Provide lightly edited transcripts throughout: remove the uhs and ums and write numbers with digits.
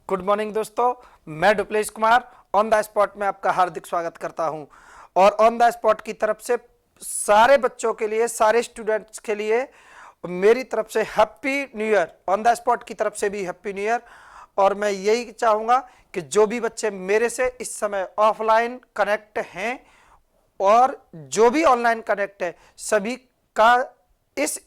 Good morning दोस्तों, मैं डुप्लेश Kumar on the spot में आपका हार्दिक स्वागत करता हूं। और ऑन द स्पॉट की तरफ से सारे बच्चों के लिए, सारे स्टूडेंट्स के लिए मेरी तरफ से happy new year. On the spot की तरफ से भी हैप्पी न्यू ईयर। और मैं यही चाहूंगा कि जो भी बच्चे मेरे से इस समय ऑफलाइन कनेक्ट हैं और जो भी ऑनलाइन कनेक्ट है, सभी का इस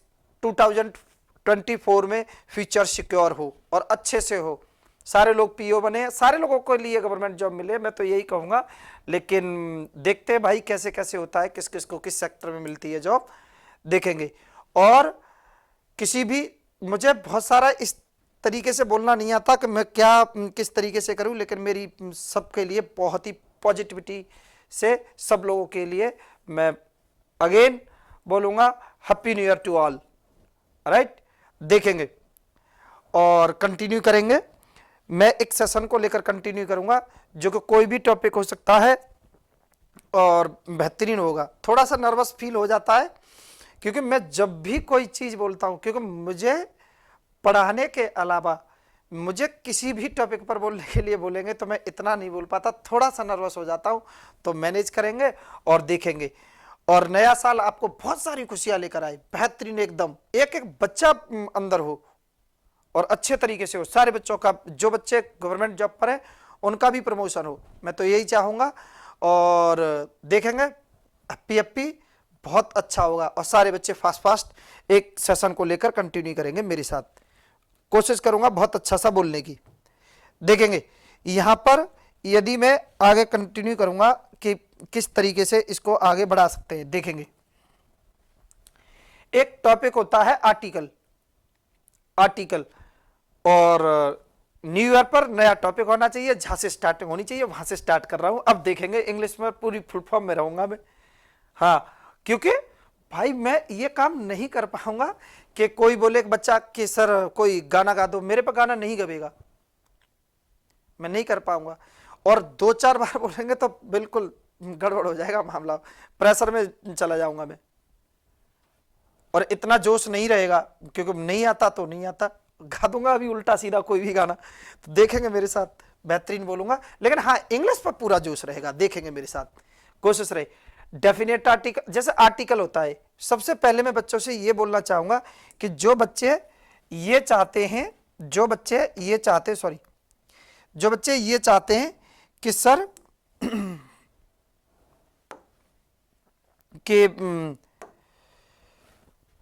2024 में फ्यूचर सिक्योर हो और अच्छे से हो। सारे लोग पीओ बने, सारे लोगों को लिए गवर्नमेंट जॉब मिले, मैं तो यही कहूंगा। लेकिन देखते हैं भाई कैसे कैसे होता है, किस किस को किस सेक्टर में मिलती है जॉब, देखेंगे। और किसी भी, मुझे बहुत सारा इस तरीके से बोलना नहीं आता कि मैं क्या किस तरीके से करूं, लेकिन मेरी सबके लिए बहुत ही पॉजिटिविटी से सब लोगों के लिए मैं अगेन बोलूंगा happy new year to all. Right, देखेंगे और कंटिन्यू करेंगे। मैं एक सेशन को लेकर कंटिन्यू करूंगा जो कि कोई भी टॉपिक हो सकता है और बेहतरीन होगा। थोड़ा सा नर्वस फील हो जाता है क्योंकि मैं जब भी कोई चीज बोलता हूं, क्योंकि मुझे पढ़ाने के अलावा मुझे किसी भी टॉपिक पर बोलने के लिए बोलेंगे तो मैं इतना नहीं बोल पाता, थोड़ा सा नर्वस हो जाता हूं। तो मैनेज करेंगे और देखेंगे। और नया साल आपको बहुत सारी खुशियां लेकर आए, बेहतरीन एकदम, एक एक बच्चा अंदर हो और अच्छे तरीके से हो। सारे बच्चों का, जो बच्चे गवर्नमेंट जॉब पर है उनका भी प्रमोशन हो, मैं तो यही चाहूंगा। और देखेंगे हैप्पी हैप्पी, बहुत अच्छा होगा। और सारे बच्चे फास्ट फास्ट एक सेशन को लेकर कंटिन्यू करेंगे मेरे साथ। कोशिश करूंगा बहुत अच्छा सा बोलने की। देखेंगे यहां पर यदि मैं आगे कंटिन्यू करूंगा कि किस तरीके से इसको आगे बढ़ा सकते हैं। देखेंगे एक टॉपिक होता है आर्टिकल। आर्टिकल और न्यू ईयर पर नया टॉपिक होना चाहिए, जहां से स्टार्टिंग होनी चाहिए वहां से स्टार्ट कर रहा हूं। अब देखेंगे इंग्लिश में पूरी फुल फॉर्म में रहूंगा मैं। हाँ, क्योंकि भाई मैं ये काम नहीं कर पाऊंगा कि कोई बोले एक बच्चा कि सर कोई गाना गा दो, मेरे पर गाना नहीं गवेगा, मैं नहीं कर पाऊंगा। और दो चार बार बोलेंगे तो बिल्कुल गड़बड़ हो जाएगा मामला, प्रेशर में चला जाऊंगा मैं और इतना जोश नहीं रहेगा, क्योंकि नहीं आता तो नहीं आता, गा दूंगा अभी उल्टा सीधा कोई भी गाना। तो देखेंगे मेरे साथ, बेहतरीन बोलूंगा। लेकिन हाँ, इंग्लिश पर पूरा जोश रहेगा, देखेंगे मेरे साथ, कोशिश रहे। डेफिनेट आर्टिकल, जैसे आर्टिकल होता है, सबसे पहले मैं बच्चों से ये बोलना चाहूंगा कि जो बच्चे ये चाहते हैं, जो बच्चे ये चाहते हैं कि सर कि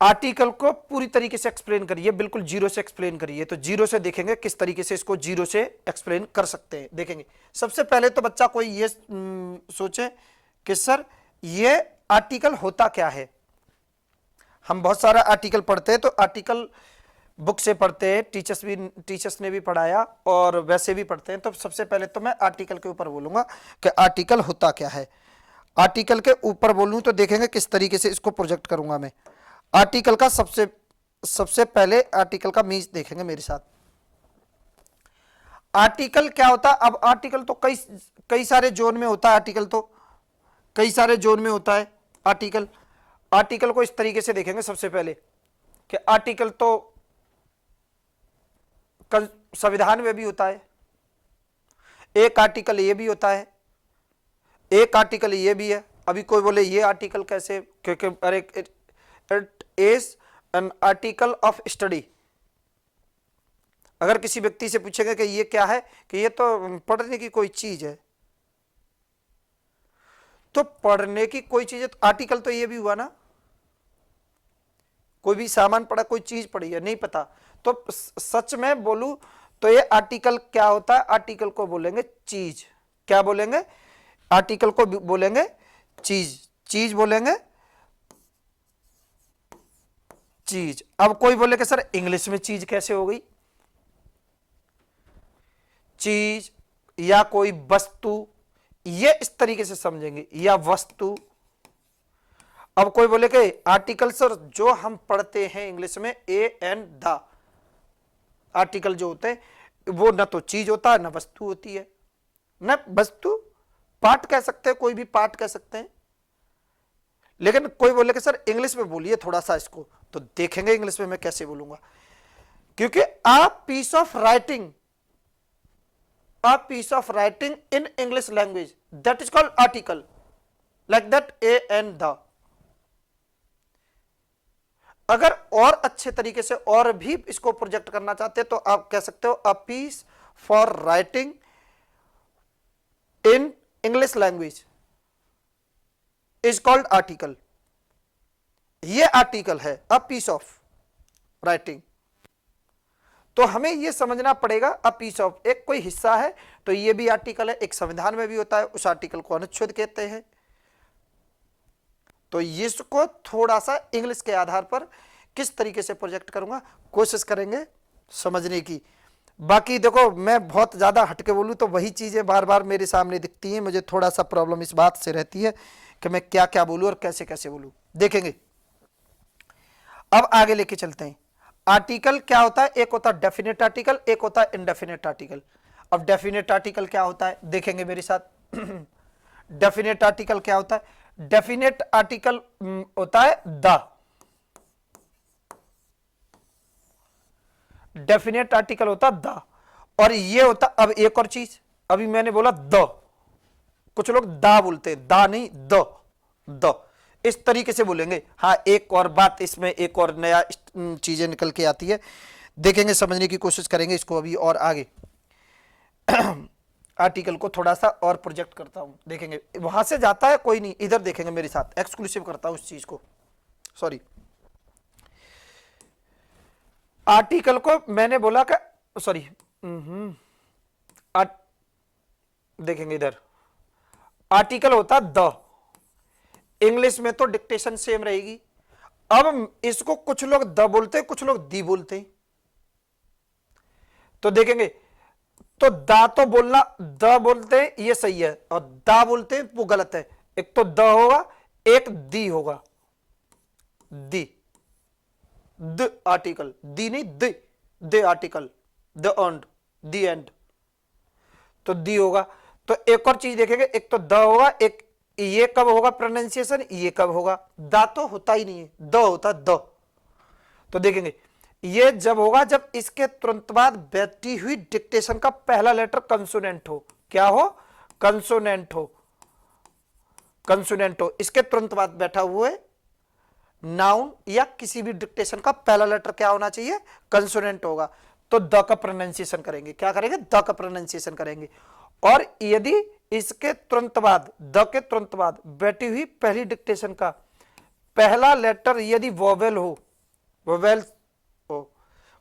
आर्टिकल को पूरी तरीके से एक्सप्लेन करिए, बिल्कुल जीरो से एक्सप्लेन करिए, तो जीरो से देखेंगे किस तरीके से इसको जीरो से एक्सप्लेन कर सकते हैं। देखेंगे सबसे पहले तो बच्चा कोई ये सोचे कि सर ये आर्टिकल होता क्या है। हम बहुत सारा आर्टिकल पढ़ते हैं, तो आर्टिकल बुक से पढ़ते हैं, टीचर्स ने भी पढ़ाया और वैसे भी पढ़ते हैं। तो सबसे पहले तो मैं आर्टिकल के ऊपर बोलूंगा कि आर्टिकल होता क्या है। आर्टिकल के ऊपर बोलूं तो देखेंगे किस तरीके से इसको प्रोजेक्ट करूंगा मैं। आर्टिकल का सबसे पहले आर्टिकल का मीन्स देखेंगे मेरे साथ। आर्टिकल क्या होता है? अब आर्टिकल तो कई सारे जोन में होता है। आर्टिकल तो कई सारे जोन में होता है। आर्टिकल को इस तरीके से देखेंगे सबसे पहले कि आर्टिकल तो संविधान में भी होता है, एक आर्टिकल ये भी होता है, एक आर्टिकल ये भी है। अभी कोई बोले ये आर्टिकल कैसे, क्योंकि अरे it is an article of study. अगर किसी व्यक्ति से पूछेंगे कि ये क्या है, कि ये तो पढ़ने की कोई चीज है, तो पढ़ने की कोई चीज है तो आर्टिकल तो ये भी हुआ ना। कोई भी सामान पढ़ा, कोई चीज पढ़ी है, नहीं पता, तो सच में बोलूं तो ये आर्टिकल क्या होता है? आर्टिकल को बोलेंगे चीज। क्या बोलेंगे? आर्टिकल को बोलेंगे चीज बोलेंगे चीज। अब कोई बोले कि सर इंग्लिश में चीज कैसे हो गई? चीज या कोई वस्तु, ये इस तरीके से समझेंगे, या वस्तु। अब कोई बोले कि आर्टिकल सर जो हम पढ़ते हैं इंग्लिश में ए एंड द, आर्टिकल जो होते हैं वो न तो चीज होता है न वस्तु होती है। न वस्तु, पार्ट कह सकते हैं, कोई भी पार्ट कह सकते हैं। लेकिन कोई बोले कि सर इंग्लिश में बोलिए थोड़ा सा इसको, तो देखेंगे इंग्लिश में मैं कैसे बोलूंगा। क्योंकि a piece of writing a piece of writing in English language, that is called article. Like that, a and the. अगर और अच्छे तरीके से और भी इसको प्रोजेक्ट करना चाहते हैं तो आप कह सकते हो a piece for writing in English language is called article. ये आर्टिकल है अ पीस ऑफ राइटिंग. तो हमें यह समझना पड़ेगा अ पीस ऑफ एक कोई हिस्सा है तो यह भी आर्टिकल है. एक संविधान में भी होता है, उस आर्टिकल को अनुच्छेद कहते हैं. तो इसको थोड़ा सा इंग्लिश के आधार पर किस तरीके से प्रोजेक्ट करूंगा, कोशिश करेंगे समझने की. बाकी देखो मैं बहुत ज्यादा हटके बोलूं तो वही चीजें बार बार मेरे सामने दिखती हैं. मुझे थोड़ा सा प्रॉब्लम इस बात से रहती है कि मैं क्या क्या बोलूं और कैसे कैसे बोलूं. देखेंगे अब आगे लेके चलते हैं. आर्टिकल क्या होता है? एक होता है डेफिनेट आर्टिकल, एक होता है इनडेफिनेट आर्टिकल. अब डेफिनेट आर्टिकल क्या होता है देखेंगे मेरे साथ. डेफिनेट आर्टिकल क्या होता है? डेफिनेट आर्टिकल होता है द. डेफिनेट आर्टिकल होता है द. और ये होता अब एक और चीज, अभी मैंने बोला द, कुछ लोग दा बोलते हैं, दा नहीं द. द इस तरीके से बोलेंगे. हाँ एक और बात इसमें एक और नया चीजें निकल के आती है, देखेंगे समझने की कोशिश करेंगे इसको अभी और आगे. आर्टिकल को थोड़ा सा और प्रोजेक्ट करता हूं, देखेंगे वहां से जाता है कोई नहीं, इधर देखेंगे मेरे साथ, एक्सक्लूसिव करता हूं उस चीज को. सॉरी, आर्टिकल को मैंने बोला कि सॉरी देखेंगे इधर आर्टिकल होता द. इंग्लिश में तो डिक्टेशन सेम रहेगी. अब इसको कुछ लोग द बोलते हैं, कुछ लोग दी बोलते हैं. तो देखेंगे तो दा तो बोलना द बोलते हैं ये सही है, और दा बोलते हैं वो गलत है. एक तो द होगा, एक दी होगा. दी द आर्टिकल, दी नहीं the article, the end, the and, तो दी होगा. तो एक और चीज देखेंगे, एक तो द होगा, एक ये कब होगा प्रोनाउंसिएशन, ये कब होगा. दा तो होता ही नहीं है, द होता द. तो देखेंगे ये जब होगा जब इसके तुरंत बाद बैठी हुई डिक्टेशन का पहला लेटर कंसोनेंट हो. क्या हो? कंसोनेंट हो. कंसोनेंट हो, इसके तुरंत बाद बैठा हुआ है नाउन या किसी भी डिक्टेशन का पहला लेटर क्या होना चाहिए? कंसोनेंट होगा. तो द का प्रोनाउंसिएशन करेंगे. क्या करेंगे? द का प्रोनाउंसिएशन करेंगे. और यदि इसके तुरंत बाद, द के तुरंत बाद बैठी हुई पहली डिक्टेशन का पहला लेटर यदि वोवेल हो, वोवेल हो,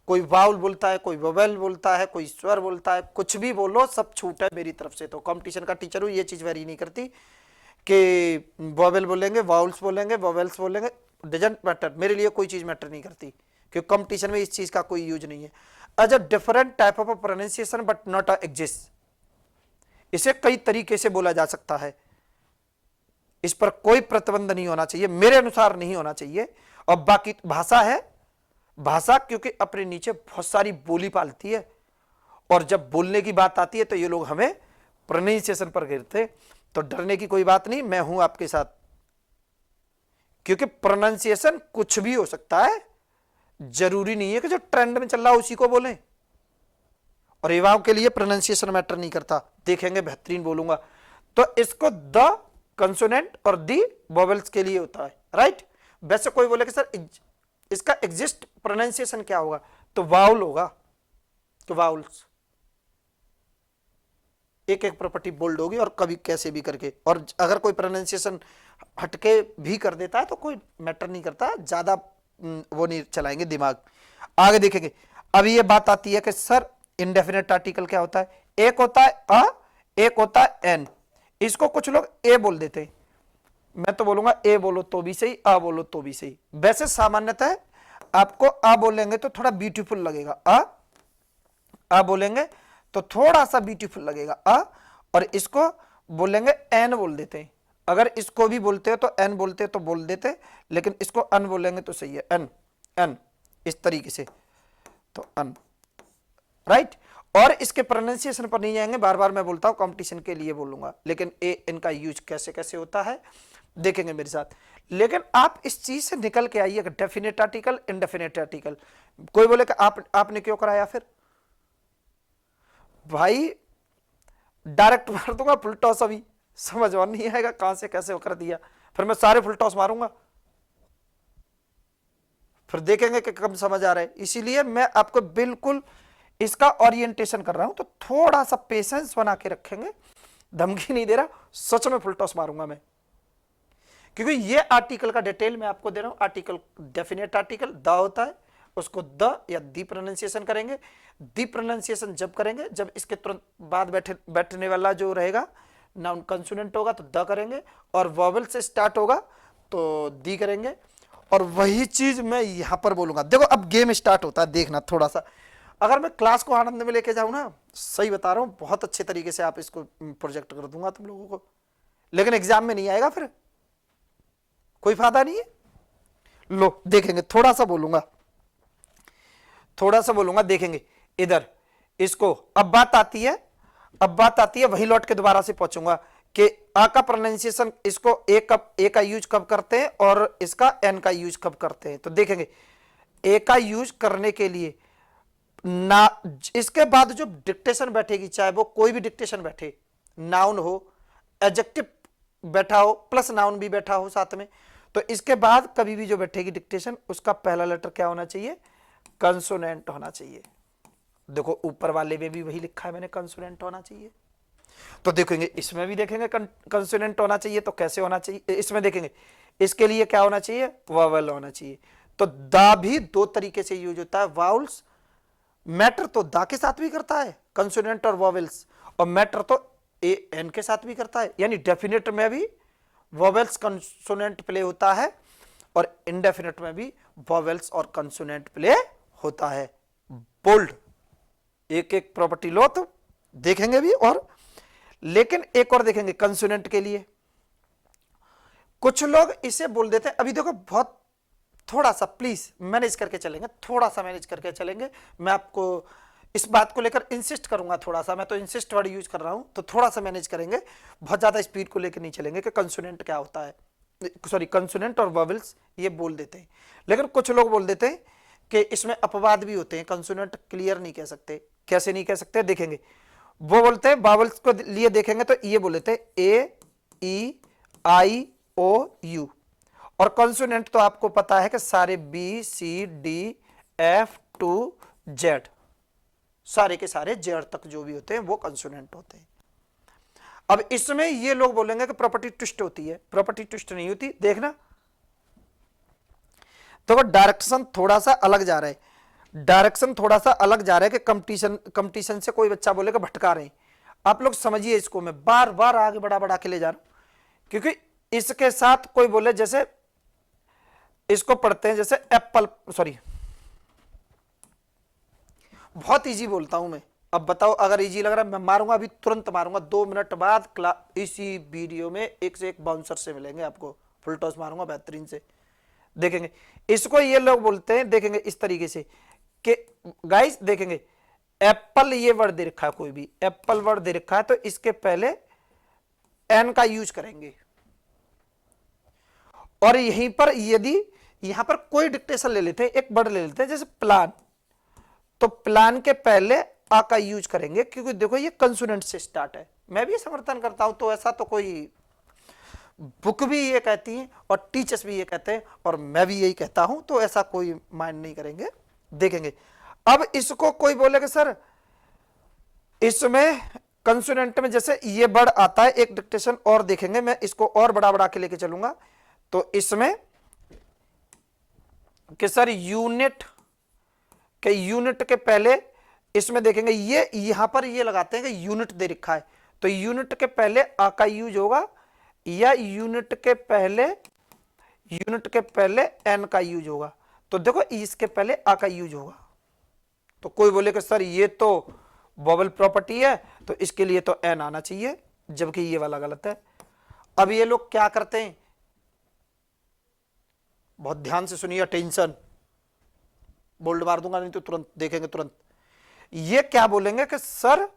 कोई वाउल बोलता है, कोई वोवेल बोलता है, कोई स्वर बोलता है, कुछ भी बोलो सब छूट है मेरी तरफ से. तो कंपटीशन का टीचर हूं, ये चीज वेरी नहीं करती कि वोवेल बोलेंगे, वाउल्स बोलेंगे, वोवेल्स बोलेंगे, डजंट मैटर. मेरे लिए कोई चीज मैटर नहीं करती क्योंकि कंपटीशन में इस चीज का कोई यूज नहीं है. As a different type of pronunciation but not a exist. इसे कई तरीके से बोला जा सकता है, इस पर कोई प्रतिबंध नहीं होना चाहिए, मेरे अनुसार नहीं होना चाहिए. और बाकी भाषा है, भाषा क्योंकि अपने नीचे बहुत सारी बोली पालती है, और जब बोलने की बात आती है तो ये लोग हमें प्रोनाउंसिएशन पर गिरते. तो डरने की कोई बात नहीं, मैं हूं आपके साथ, क्योंकि प्रोनाउंसिएशन कुछ भी हो सकता है. जरूरी नहीं है कि जो ट्रेंड में चल रहा है उसी को बोलें, और युवाओं के लिए प्रोनाउंसिएशन मैटर नहीं करता. देखेंगे बेहतरीन बोलूंगा. तो इसको द कंसोनेंट और दी वोवेल्स के लिए होता है, राइट. वैसे कोई बोले कि सर इसका एग्जिस्ट प्रोनाउंसिएशन क्या होगा, तो वाउल होगा. तो वाउल्स एक एक प्रॉपर्टी बोल्ड होगी और कभी कैसे भी करके. और अगर कोई प्रोनाउंसिएशन हटके भी कर देता है तो कोई मैटर नहीं करता, ज्यादा वो नहीं चलाएंगे दिमाग. आगे देखेंगे. अब ये बात आती है कि सर इनडेफिनेट आर्टिकल क्या होता है? एक होता है अ, एक होता है एन. इसको कुछ लोग ए बोल देते हैं, मैं तो बोलूंगा ए बोलो तो भी सही, अ बोलो तो भी सही. वैसे सामान्यतः आपको अ बोलेंगे तो थोड़ा ब्यूटीफुल लगेगा, अ बोलेंगे तो थोड़ा सा ब्यूटीफुल लगेगा अ, और इसको बोलेंगे एन बोल देते हैं. अगर इसको भी बोलते हो तो एन बोलते तो बोल देते, लेकिन इसको अन बोलेंगे तो सही है, एन एन इस तरीके से. तो अन, राइट. और इसके प्रोनाउंसिएशन पर नहीं जाएंगे, बार बार मैं बोलता हूं कंपटीशन के लिए बोलूंगा, लेकिन ए इनका यूज कैसे कैसे होता है देखेंगे मेरे साथ. लेकिन आप इस चीज से निकल के आइए, डेफिनेट आर्टिकल, इनडेफिनेट आर्टिकल. कोई बोले कि आपने क्यों कराया? फिर भाई डायरेक्ट मार दूंगा फुल टॉस, अभी समझ और नहीं आएगा कहां से कैसे कर दिया, फिर मैं सारे फुल टॉस मारूंगा, फिर देखेंगे कि कब समझ आ रहा है। इसीलिए मैं आपको बिल्कुल इसका ओरिएंटेशन कर रहा हूं, तो थोड़ा सा पेशेंस बना के रखेंगे, धमकी नहीं दे रहा, सच में फुल टॉस मारूंगा मैं, क्योंकि ये आर्टिकल का डिटेल मैं आपको दे रहा हूं। आर्टिकल डेफिनेट आर्टिकल द होता है, उसको द या दी प्रोनाउंसिएशन करेंगे। दी प्रोनाउंसिएशन जब करेंगे जब इसके तुरंत बाद बैठने वाला जो रहेगा नाउन कंसोनेंट होगा तो द करेंगे, और वॉवेल से स्टार्ट होगा तो दी करेंगे। और वही चीज मैं यहां पर बोलूंगा। देखो अब गेम स्टार्ट होता है, देखना थोड़ा सा, अगर मैं क्लास को आनंद में लेके जाऊं ना, सही बता रहा हूं, बहुत अच्छे तरीके से आप इसको प्रोजेक्ट कर दूंगा तुम लोगों को, लेकिन एग्जाम में नहीं आएगा, फिर कोई फायदा नहीं है। लो देखेंगे, थोड़ा सा बोलूंगा, देखेंगे इधर इसको। अब बात आती है वही लौट के दोबारा से पहुंचूंगा कि आ का प्रोनाउंसिएशन इसको ए का यूज कब करते हैं और इसका एन का यूज कब करते हैं। तो देखेंगे ए का यूज करने के लिए ना, इसके बाद जो डिक्टेशन बैठेगी, चाहे वो कोई भी डिक्टेशन बैठे, नाउन हो, एडजेक्टिव बैठा हो, प्लस नाउन भी बैठा हो साथ में, तो इसके बाद कभी भी जो बैठेगी डिक्टेशन, उसका पहला लेटर क्या होना चाहिए, कंसोनेंट होना चाहिए। देखो ऊपर वाले में भी वही लिखा है मैंने, कंसोनेंट होना चाहिए। तो देखेंगे इसमें भी देखेंगे कंसोनेंट होना चाहिए, तो कैसे होना चाहिए, इसमें देखेंगे इसके लिए क्या होना चाहिए, वावल होना चाहिए। तो दा भी दो तरीके से यूज होता है, वाउल्स मैटर तो दा के साथ भी करता है, कंसोनेंट और वॉवेल्स, और मैटर तो ए एन के साथ भी करता है। यानी डेफिनेट में भी वॉवेल्स कंसोनेंट प्ले होता है और इंडेफिनेट में भी वॉवेल्स और कंसोनेंट प्ले होता है। बोल्ड एक एक प्रॉपर्टी लो तो देखेंगे भी, और लेकिन एक और देखेंगे कंसोनेंट के लिए। कुछ लोग इसे बोल देते हैं, अभी देखो बहुत थोड़ा सा प्लीज मैनेज करके चलेंगे, थोड़ा सा मैनेज करके चलेंगे। मैं आपको इस बात को लेकर इंसिस्ट करूंगा थोड़ा सा, मैं तो इंसिस्ट वर्ड यूज कर रहा हूं, तो थोड़ा सा मैनेज करेंगे, बहुत ज्यादा स्पीड को लेकर नहीं चलेंगे कि कंसोनेंट क्या होता है, सॉरी कंसोनेंट और वॉवेल्स ये बोल देते हैं। लेकिन कुछ लोग बोल देते हैं कि इसमें अपवाद भी होते हैं, कंसोनेंट क्लियर नहीं कह सकते। कैसे नहीं कह सकते, देखेंगे वो बोलते हैं वॉवेल्स को लिए देखेंगे तो ये बोल देते हैं ए ई आई ओ यू, और कंसोनेंट तो आपको पता है कि सारे B C D F to Z, सारे के सारे जेड तक जो भी होते हैं वो कंसोनेंट होते हैं। अब इसमें ये लोग बोलेंगे कि प्रॉपर्टी ट्विस्ट होती है, प्रॉपर्टी ट्विस्ट नहीं होती। देखना तो डायरेक्शन थोड़ा सा अलग जा रहा है, डायरेक्शन थोड़ा सा अलग जा रहा है कि कंपटीशन से कोई बच्चा बोलेगा भटका रहे हैं। आप लोग समझिए इसको, मैं बार बार आगे बढ़ा के ले जा रहा हूं, क्योंकि इसके साथ कोई बोले, जैसे इसको पढ़ते हैं जैसे एप्पल, सॉरी बहुत इजी बोलता हूं मैं। अब बताओ अगर इजी लग रहा है, मैं मारूंगा अभी, तुरंत मारूंगा, 2 मिनट बाद इसी वीडियो में एक से एक बाउंसर से मिलेंगे आपको, फुल टॉस मारूंगा बेहतरीन से। देखेंगे इसको ये लोग बोलते हैं, देखेंगे इस तरीके से कि गाइस देखेंगे एप्पल ये वर्ड दे रखा है, कोई भी एप्पल वर्ड दे रखा है तो इसके पहले एन का यूज करेंगे, और यहीं पर यदि यहां पर कोई डिक्टेशन ले लेते हैं, एक वर्ड ले लेते हैं जैसे प्लान, तो प्लान के पहले आ का यूज करेंगे, क्योंकि देखो ये कंसोनेंट से स्टार्ट है। मैं भी समर्थन करता हूं, तो ऐसा तो कोई बुक भी ये कहती है और टीचर्स भी ये कहते हैं और मैं भी यही कहता हूं, तो ऐसा कोई माइंड नहीं करेंगे। देखेंगे अब इसको कोई बोलेगा सर इसमें कंसोनेंट में जैसे ये वर्ड आता है, एक डिक्टेशन और देखेंगे, मैं इसको और बढ़ा के लेके चलूंगा। तो इसमें कि सर यूनिट के पहले इसमें देखेंगे ये यहां पर ये लगाते हैं कि यूनिट दे रखा है, तो यूनिट के पहले आ का यूज होगा, या यूनिट के पहले एन का यूज होगा। तो देखो इसके पहले आ का यूज होगा, तो कोई बोले कि सर ये तो वॉवेल प्रॉपर्टी है तो इसके लिए तो एन आना चाहिए, जबकि ये वाला गलत है। अब ये लोग क्या करते हैं, बहुत ध्यान से सुनिए, टेंशन, बोल्ड मार दूंगा नहीं तो तुरंत देखेंगे, तुरंत ये क्या बोलेंगे कि सर,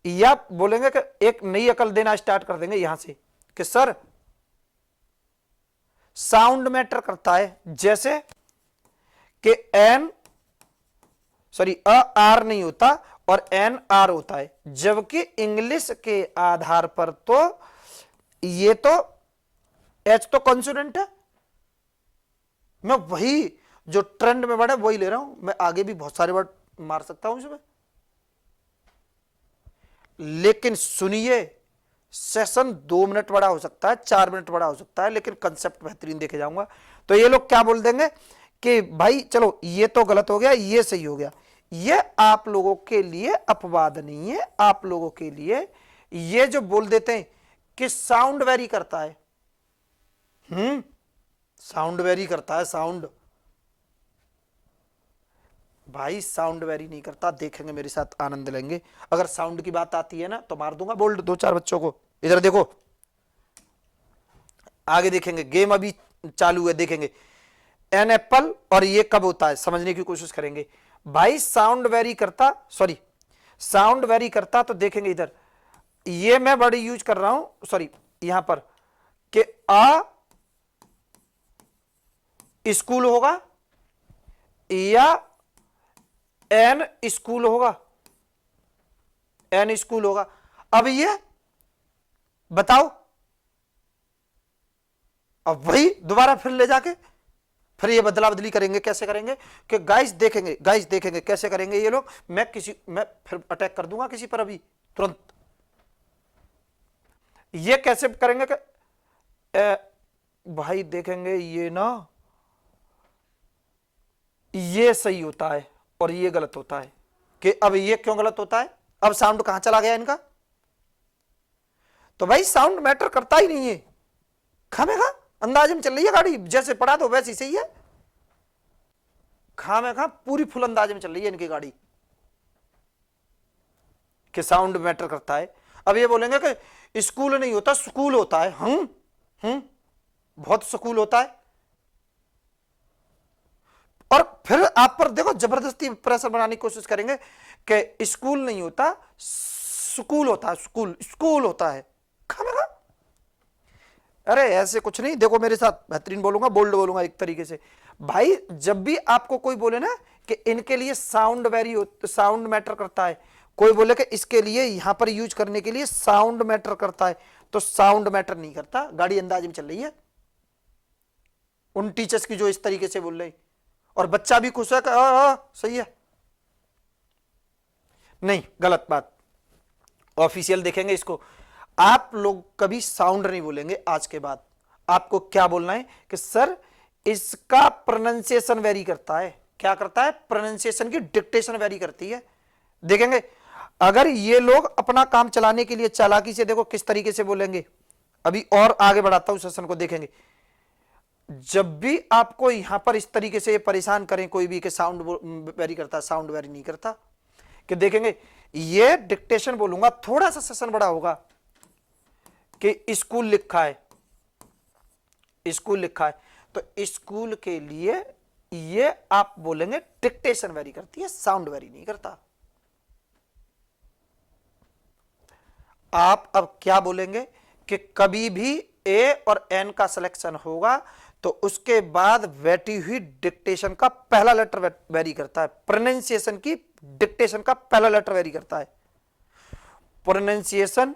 या बोलेंगे कि एक नई अकल देना स्टार्ट कर देंगे यहां से कि सर साउंड मैटर करता है, जैसे कि एन सॉरी आर नहीं होता और एन आर होता है, जबकि इंग्लिश के आधार पर तो ये तो एच तो कॉन्सोनेंट है। मैं वही जो ट्रेंड में वर्ड है वही ले रहा हूं, मैं आगे भी बहुत सारे वर्ड मार सकता हूं इसमें। लेकिन सुनिए, सेशन 2 मिनट बड़ा हो सकता है, 4 मिनट बड़ा हो सकता है, लेकिन कंसेप्ट बेहतरीन देखे जाऊंगा। तो ये लोग क्या बोल देंगे कि भाई चलो ये तो गलत हो गया, ये सही हो गया। ये आप लोगों के लिए अपवाद नहीं है, आप लोगों के लिए ये जो बोल देते हैं कि साउंड वेरी करता है, साउंड वेरी करता है, साउंड भाई साउंड वेरी नहीं करता, देखेंगे मेरे साथ, आनंद लेंगे। अगर साउंड की बात आती है ना तो मार दूंगा बोल्ड 2-4 बच्चों को। इधर देखो, आगे देखेंगे, गेम अभी चालू है, देखेंगे एन एप्पल और ये कब होता है समझने की कोशिश करेंगे। भाई साउंड वेरी करता, सॉरी साउंड वेरी करता, तो देखेंगे इधर ये मैं वर्ड यूज कर रहा हूं, सॉरी यहां पर कि आ स्कूल होगा या एन स्कूल होगा, एन स्कूल होगा। अब ये बताओ, अब वही दोबारा फिर ले जाके फिर ये बदला बदली करेंगे। कैसे करेंगे कि गाइस देखेंगे कैसे करेंगे ये लोग। मैं फिर अटैक कर दूंगा किसी पर अभी तुरंत। ये कैसे करेंगे कि भाई देखेंगे ये ना, ये सही होता है और ये गलत होता है। कि अब ये क्यों गलत होता है, अब साउंड कहां चला गया इनका। तो भाई साउंड मैटर करता ही नहीं है, खामेखा अंदाज में चल रही है गाड़ी, जैसे पढ़ा तो वैसे सही है, खामेखा पूरी फुल अंदाज में चल रही है इनकी गाड़ी कि साउंड मैटर करता है। अब ये बोलेंगे कि स्कूल नहीं होता, स्कूल होता है। बहुत स्कूल होता है। और फिर आप पर देखो जबरदस्ती प्रेशर बनाने की कोशिश करेंगे कि स्कूल नहीं होता, स्कूल होता है, स्कूल होता है। खामेगा, अरे ऐसे कुछ नहीं। देखो मेरे साथ, बेहतरीन बोलूंगा, बोल्ड बोलूंगा एक तरीके से। भाई जब भी आपको कोई बोले ना कि इनके लिए साउंड साउंड मैटर करता है, कोई बोले कि इसके लिए यहां पर यूज करने के लिए साउंड मैटर करता है, तो साउंड मैटर नहीं करता, गाड़ी अंदाज में चल रही है उन टीचर्स की जो इस तरीके से बोल रहे, और बच्चा भी खुश है कि सही है। नहीं, गलत बात। ऑफिशियल देखेंगे इसको। आप लोग कभी साउंड नहीं बोलेंगे आज के बाद। आपको क्या बोलना है कि सर इसका प्रोनाउंसिएशन वेरी करता है। क्या करता है, प्रोनाउंसिएशन की डिक्टेशन वेरी करती है। देखेंगे अगर ये लोग अपना काम चलाने के लिए चालाकी से, देखो किस तरीके से बोलेंगे। अभी और आगे बढ़ाता हूं सेशन को, देखेंगे जब भी आपको यहां पर इस तरीके से परेशान करें कोई भी कि साउंड वेरी करता, साउंड वेरी नहीं करता, कि देखेंगे ये डिक्टेशन बोलूंगा, थोड़ा सा सेशन बड़ा होगा कि स्कूल लिखा है, स्कूल लिखा है, तो स्कूल के लिए ये आप बोलेंगे डिक्टेशन वेरी करती है, साउंड वेरी नहीं करता। आप अब क्या बोलेंगे कि कभी भी ए और एन का सिलेक्शन होगा तो उसके बाद बैठी हुई डिक्टेशन का पहला लेटर वेरी करता है। प्रोनाउंसिएशन की डिक्टेशन का पहला लेटर वेरी करता है। प्रोनाउंसिएशन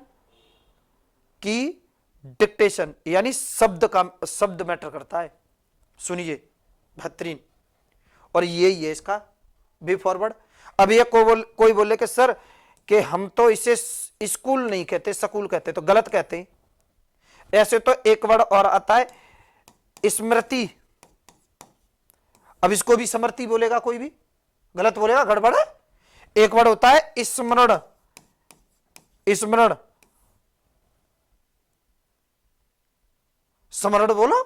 की डिक्टेशन यानी शब्द मैटर करता है। सुनिए बेहतरीन, और यही है इसका बी फॉरवर्ड। अब ये कोई बोले कि सर कि हम तो इसे स्कूल नहीं कहते, स्कूल कहते, तो गलत कहते हैं। ऐसे तो एक वर्ड और आता है स्मृति, अब इसको भी स्मृति बोलेगा कोई भी, गलत बोलेगा, गड़बड़ है। एक वर्ड होता है स्मरण, स्मरण, स्मरण बोलो।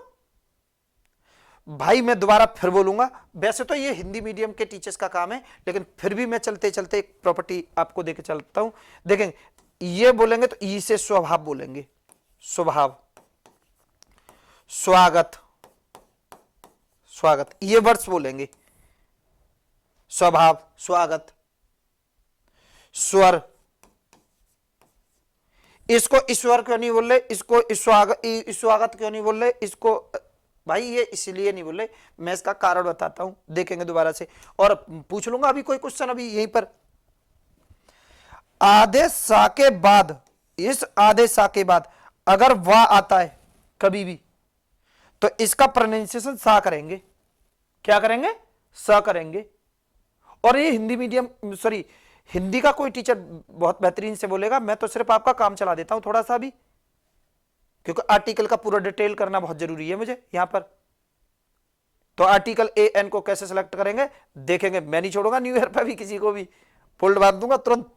भाई मैं दोबारा फिर बोलूंगा, वैसे तो ये हिंदी मीडियम के टीचर्स का काम है, लेकिन फिर भी मैं चलते चलते एक प्रॉपर्टी आपको देके चलता हूं। देखेंगे ये बोलेंगे तो ई से स्वभाव बोलेंगे, स्वभाव, स्वागत, स्वागत, ये वर्ड्स बोलेंगे। स्वभाव, स्वागत, स्वर, इसको ईश्वर क्यों नहीं बोल रहे, इसको स्वागत क्यों नहीं बोल रहे, इसको भाई ये इसलिए नहीं बोल रहे, मैं इसका कारण बताता हूं, देखेंगे दोबारा से और पूछ लूंगा अभी कोई क्वेश्चन अभी यहीं पर। आदेश सा के बाद, इस आदेश सा के बाद अगर वाह आता है कभी भी, तो इसका प्रोनाउंसिएशन सा करेंगे। क्या करेंगे? सा करेंगे। और ये हिंदी मीडियम, सॉरी, हिंदी का कोई टीचर बहुत बेहतरीन से बोलेगा, मैं तो सिर्फ आपका काम चला देता हूं थोड़ा सा भी, क्योंकि आर्टिकल का पूरा डिटेल करना बहुत जरूरी है मुझे यहां पर। तो आर्टिकल ए एन को कैसे सेलेक्ट करेंगे देखेंगे, मैं नहीं छोड़ूंगा न्यू ईयर पर भी किसी को भी, फोल्ड मार दूंगा तुरंत।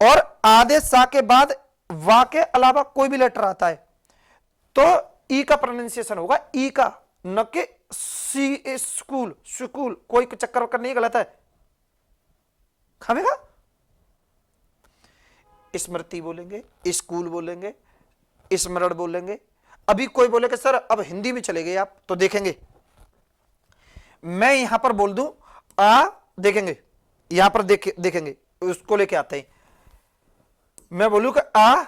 और आदेश सा के बाद वा के अलावा कोई भी लेटर आता है तो ई का प्रोनाउंसिएशन होगा, ई का, न कि सी, स्कूल, स्कूल, कोई चक्कर वक्कर नहीं, गलत है, खामेगा। स्मृति बोलेंगे, स्कूल बोलेंगे, स्मरण बोलेंगे। अभी कोई बोले कि सर अब हिंदी में चले गए आप, तो देखेंगे मैं यहां पर बोल दूं आ, देखेंगे यहां पर देखेंगे उसको लेके आते हैं। मैं बोलूं कि आ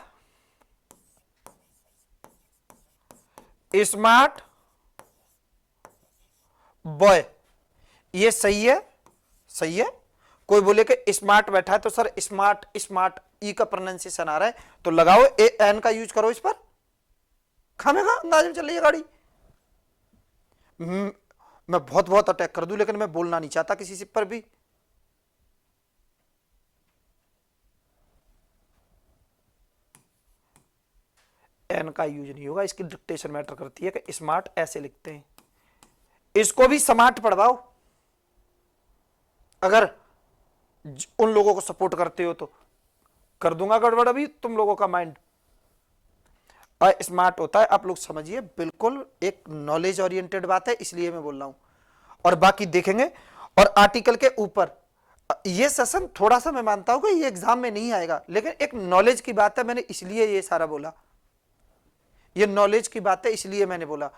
स्मार्ट बॉय, ये सही है? सही है। कोई बोले कि स्मार्ट बैठा है तो सर स्मार्ट, स्मार्ट ई का प्रोनाउंसिएशन आ रहा है, तो लगाओ ए एन का यूज करो इस पर, खामेगा अंदाज में चल रही है गाड़ी। मैं बहुत बहुत अटैक कर दूं, लेकिन मैं बोलना नहीं चाहता किसी से पर भी। एन का यूज नहीं होगा, इसकी डिक्टेशन मैटर करती है कि स्मार्ट ऐसे लिखते हैं, इसको भी स्मार्ट पढ़वाओ अगर उन लोगों को सपोर्ट करते हो तो। कर दूंगा गड़बड़ अभी तुम लोगों का माइंड। स्मार्ट होता है, आप लोग समझिए, बिल्कुल एक नॉलेज ओरिएंटेड बात है, इसलिए मैं बोल रहा हूं। और बाकी देखेंगे। और आर्टिकल के ऊपर ये सेशन थोड़ा सा मैं मानता हूं कि ये एग्जाम में नहीं आएगा, लेकिन एक नॉलेज की बात है, मैंने इसलिए ये सारा बोला, ये नॉलेज की बात है इसलिए मैंने बोला।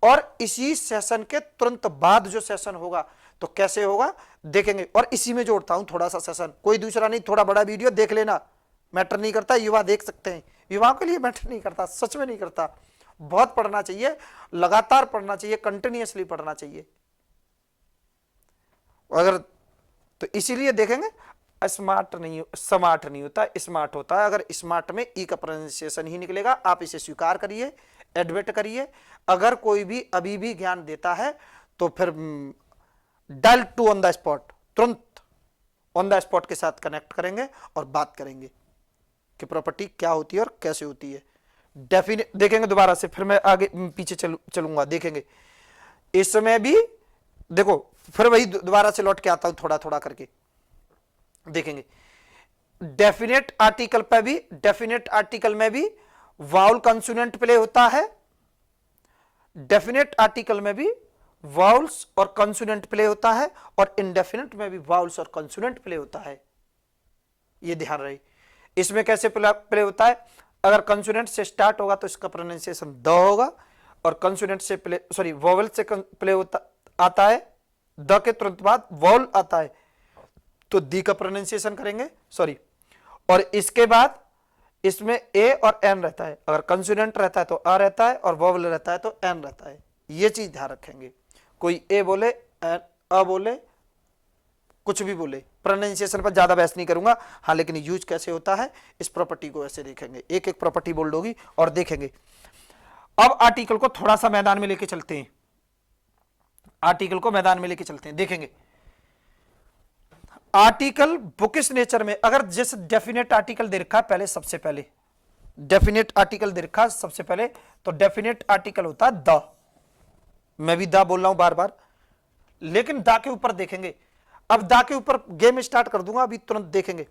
और इसी सेशन के तुरंत बाद जो सेशन होगा तो कैसे होगा देखेंगे। और इसी में जोड़ता हूं थोड़ा सा सेशन, कोई दूसरा नहीं, थोड़ा बड़ा वीडियो देख लेना, मैटर नहीं करता, युवा देख सकते हैं, युवाओं के लिए मैटर नहीं करता, सच में नहीं करता। बहुत पढ़ना चाहिए, लगातार पढ़ना चाहिए, कंटिन्यूअसली पढ़ना चाहिए। अगर तो इसीलिए देखेंगे, स्मार्ट नहीं, स्मार्ट नहीं होता, स्मार्ट होता है। अगर स्मार्ट में ई का प्रोनाउंसिएशन ही निकलेगा, आप इसे स्वीकार करिए, एडमिट करिए। अगर कोई भी अभी भी ज्ञान देता है तो फिर dial to on the spot, तुरंत ऑन द स्पॉट के साथ कनेक्ट करेंगे और बात करेंगे कि प्रॉपर्टी क्या होती है और कैसे होती है। डेफिनेट देखेंगे दोबारा से, फिर मैं आगे पीछे चलूंगा, देखेंगे इसमें भी। देखो फिर वही दोबारा से लौट के आता हूं थोड़ा थोड़ा करके, देखेंगे। डेफिनेट आर्टिकल पे भी, डेफिनेट आर्टिकल में भी वाउल कंसोनेंट प्ले होता है, डेफिनेट आर्टिकल में भी वाउल्स और कंसोनेंट प्ले होता है, और इंडेफिनेट में भी वाउल्स और कंसोनेंट प्ले होता है। ये ध्यान रहे। इसमें कैसे प्ले होता है? अगर कंसोनेंट से स्टार्ट होगा तो इसका प्रोनाउंसिएशन द होगा, और कंसोनेंट से प्ले, सॉरी, वोवेल से प्ले होता आता है, द के तुरंत बाद वोल आता है तो दी का प्रोनाउंसिएशन करेंगे, सॉरी। और इसके बाद इसमें ए और एन रहता है, अगर कंसोनेंट रहता है तो आ रहता है, और वोवेल रहता है तो एन रहता है। ये चीज ध्यान रखेंगे। कोई ए बोले, अ बोले, कुछ भी बोले, प्रोनाउंसिएशन पर ज्यादा बहस नहीं करूंगा। हाँ, लेकिन यूज कैसे होता है इस प्रॉपर्टी को ऐसे देखेंगे, एक एक प्रॉपर्टी बोल्ड होगी और देखेंगे। अब आर्टिकल को थोड़ा सा मैदान में लेके चलते हैं, आर्टिकल को मैदान में लेके चलते हैं, देखेंगे। आर्टिकल बुकिश नेचर में अगर जैसे डेफिनेट आर्टिकल दे रखा है, पहले सबसे पहले डेफिनेट आर्टिकल दे रखा है सबसे पहले, तो डेफिनेट आर्टिकल होता है द। मैं भी द बोल रहा हूं बार बार, लेकिन द के ऊपर देखेंगे। अब द के ऊपर गेम स्टार्ट कर दूंगा अभी, तुरंत देखेंगे।